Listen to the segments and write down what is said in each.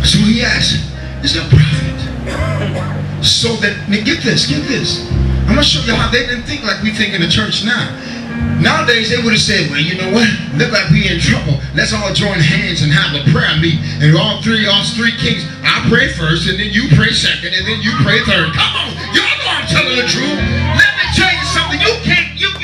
So he asked, is there a prophet? So that, now get this. I'm going to show you how they didn't think like we think in the church now. Nowadays, they would have said, well, you know what? Look like we in trouble. Let's all join hands and have a prayer meeting. And all three kings, I pray first, and then you pray second, and then you pray third. Come on. Y'all know I'm telling the truth. Let me tell you something. You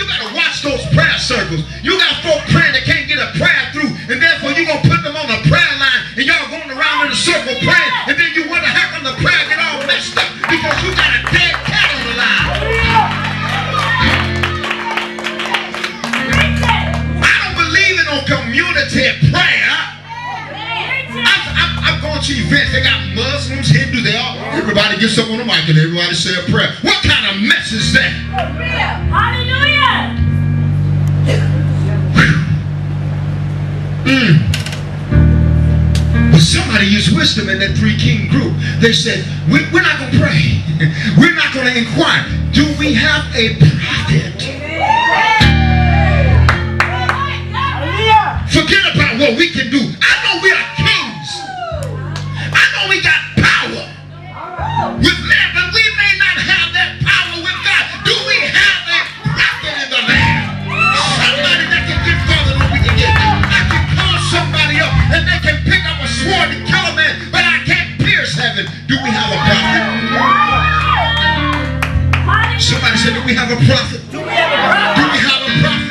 got to watch those prayer circles. You got folk praying that can't get a prayer through, and therefore you're going to put them on a prayer line, and y'all going around in a circle praying, and then you wonder how come the prayer get all messed up, because you got a dead cat on the line. I don't believe in no community prayer. I've gone to events, they got Muslims, Hindus, everybody gets up on the mic and everybody say a prayer. What kind of mess is that? Hallelujah! But somebody used wisdom in that three-king group. They said, we're not going to pray. We're not going to inquire. Do we have a prophet? Forget about what we can do. I know we are kings. I know we got power with man, but we may not have that power with God. Do we have a prophet in the land? Somebody that can get further than we can get. I can call somebody up and they can pick up a sword and kill a man, but I can't pierce heaven. Do we have a prophet? Somebody said, do we have a prophet? Do we have a prophet?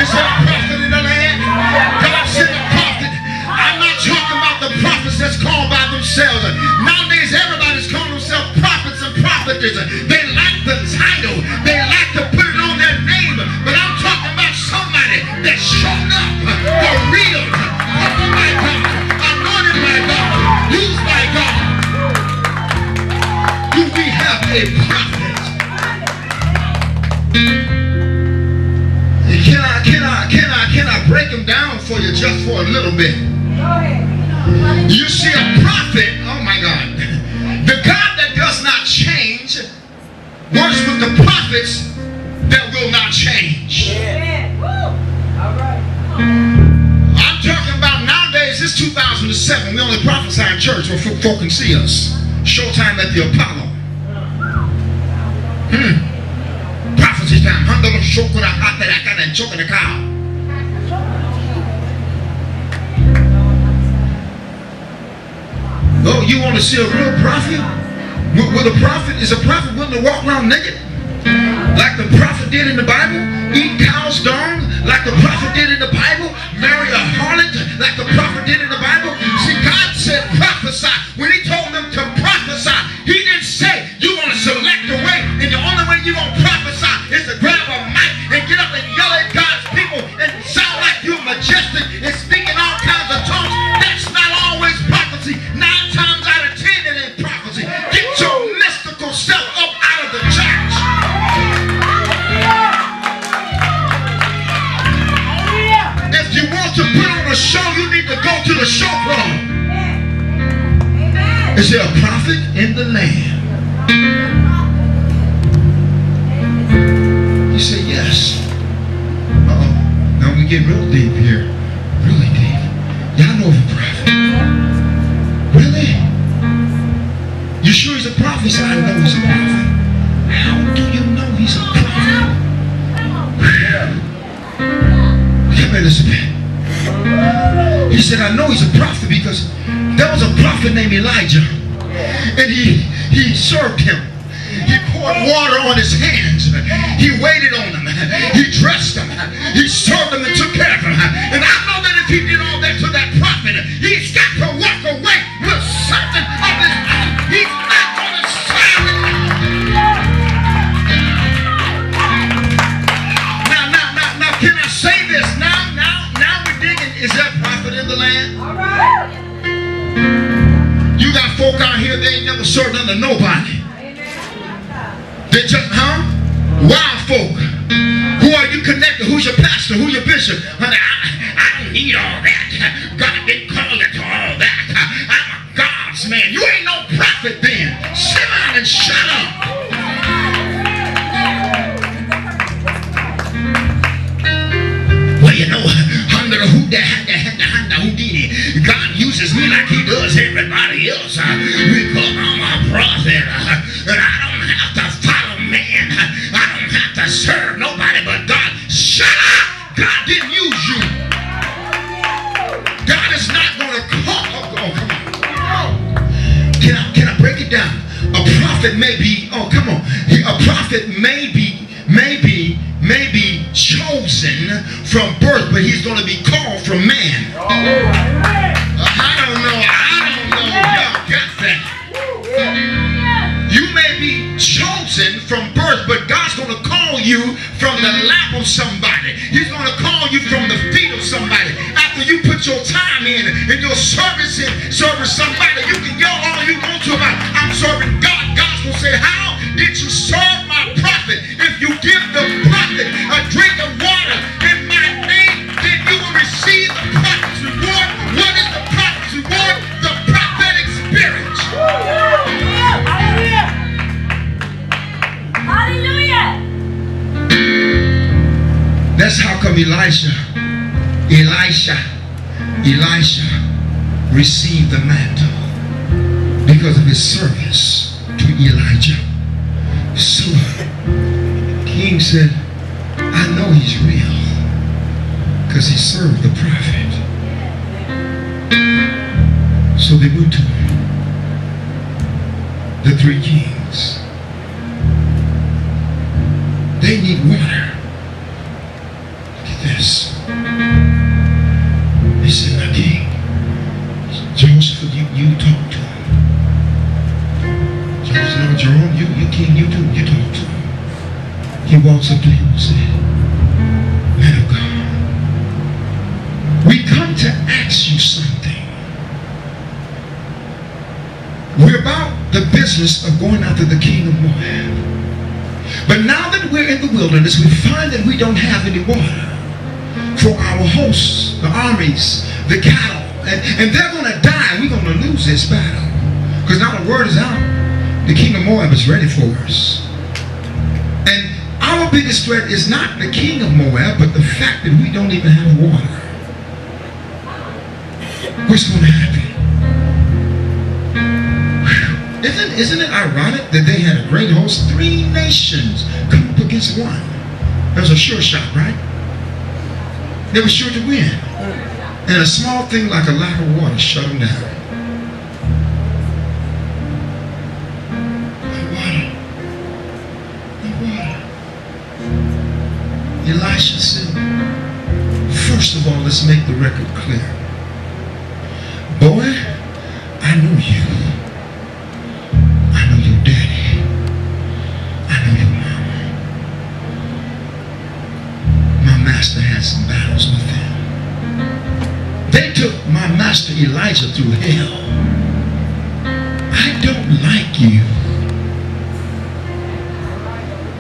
Is there a prophet in the land? God sent a prophet. I'm not talking about the prophets that's called by themselves. Nowadays, everybody's calling themselves prophets and prophetess. They like the title. They like to put it on their name. But I'm talking about somebody that's shown up for real. Called by God. Anointed by God. Used by God. Do we have a prophet? Can I break them down for you just for a little bit? You see, a prophet, oh my God, the God that does not change works with the prophets that will not change. I'm talking about nowadays, it's 2007, we only prophesy in church where folk can see us. Showtime at the Apollo. Prophecy time. Oh, you want to see a real prophet? Is a prophet willing to walk around naked? Like the prophet did in the Bible? Eat cow's dung? Like the prophet did in the Bible? Marry a harlot? Like the prophet did in the Bible? See, God said prophesy. When he told them to prophesy, he didn't say you're going to select a way, and the only way you're going to prophesy is to grab a mic and get up and yell at God's people and sound like you're majestic and speaking all kinds of tongues. That's not always prophecy. 9 times out of 10 it ain't prophecy. Get your mystical self up out of the church. If you want to put on a show, you need to go to the show club. Is there a prophet in the land? You say yes. Now we get real deep here. Really deep. Y'all know of a prophet. Really? You sure he's a prophet? He said, I know he's a prophet. How do you know he's a prophet? Come here, Elizabeth. He said, I know he's a prophet because there was a prophet named Elijah. And he served him. He poured water on his hands. He waited on them. He dressed them. He served them and took care of them. And I know that if he did all that to that prophet, he's got to walk away with something of his own. He's not going to serve it. Now, can I say this? Now we're digging. Is there a prophet in the land? All right. You got folk out here, they ain't never served under nobody. They just, wild folk. Who are you connected? Who's your pastor? Who's your bishop? Honey, I don't need all that. God didn't call you to all that. I'm a God's man. You ain't no prophet then. Sit down and shut up. Well, you know, God uses me like he does everybody else. Because I'm a prophet. And I don't have to follow man. I don't have to serve nobody but God. Shut up! God didn't use you. God is not going to call. Oh, come on. Can I break it down? A prophet may be, oh, come on. A prophet may be chosen from birth, but he's going to be called from man. I don't know. Y'all got that. You may be chosen from birth, but God's going to call you from the lap of somebody. He's going to call you from the feet of somebody. After you put your time in your service in serving somebody, you can yell all you want to about, I'm serving God. God's going to say, how did you serve my prophet? If you give the prophet a drink of water in my name, then you will receive the prophet's reward. What is the prophet's reward? The prophetic spirit. Hallelujah! Hallelujah! That's how come Elisha received the mantle, because of his service to Elijah. So the king said, I know he's real because he served the prophet. So they went to him, the three kings. They need water. Look at this. He said, now king, Joseph, you talk to him. Joseph, no, Jerome, you king, you talk to him. He walks up to him and said, man of God, we come to ask you something. We're about the business of going after the king of Moab. But now that we're in the wilderness, we find that we don't have any water for our hosts, the armies, the cattle. And they're going to die. We're going to lose this battle. Because now the word is out. The king of Moab is ready for us. And our biggest threat is not the king of Moab, but the fact that we don't even have water. What's going to happen? Isn't it ironic that they had a great host? 3 nations come up against one. That was a sure shot, right? They were sure to win. And a small thing like a lack of water shut them down. No water. No water. Elisha said, first of all, let's make the record clear. Boy, I know you. I know your daddy. I know your mama. My master had some battles with them. They took my master Elijah through hell. I don't like you.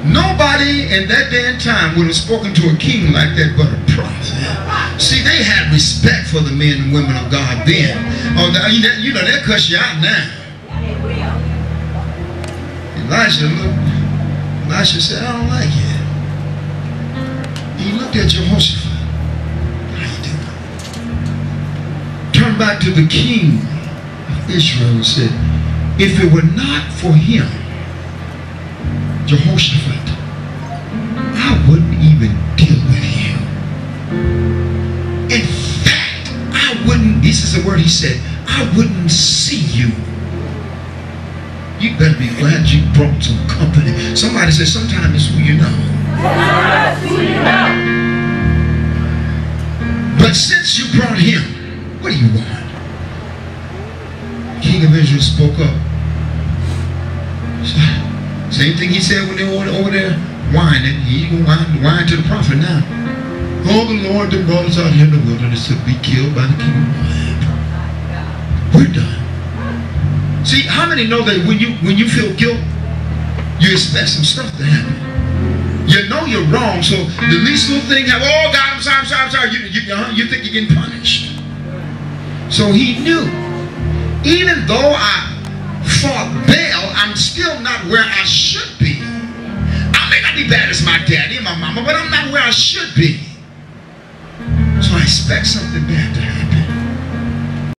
Nobody in that day and time would have spoken to a king like that but a prophet. See, they had respect for the men and women of God then. Oh, you know, they'll cuss you out now. Elisha said, I don't like it. He looked at Jehoshaphat. How you doing? Turned back to the king of Israel and said, if it were not for him, Jehoshaphat, I wouldn't even deal with you. In fact, I wouldn't, this is the word he said, I wouldn't see you. You better be glad you brought some company. Somebody said, sometimes it's who you know. But since you brought him, what do you want? King of Israel spoke up. Same thing he said when they were over there whining. He's going to whine to the prophet now. Oh, the Lord that brought us out here in the wilderness to be killed by the king of Moab. We're done. See, how many know that when you feel guilt, you expect some stuff to happen? You know you're wrong, so the least little thing happens. Oh God, I'm sorry. You think you're getting punished. So he knew, even though I fought Baal, I'm still not where I should be. I may not be bad as my daddy and my mama, but I'm not where I should be. So I expect something bad to happen.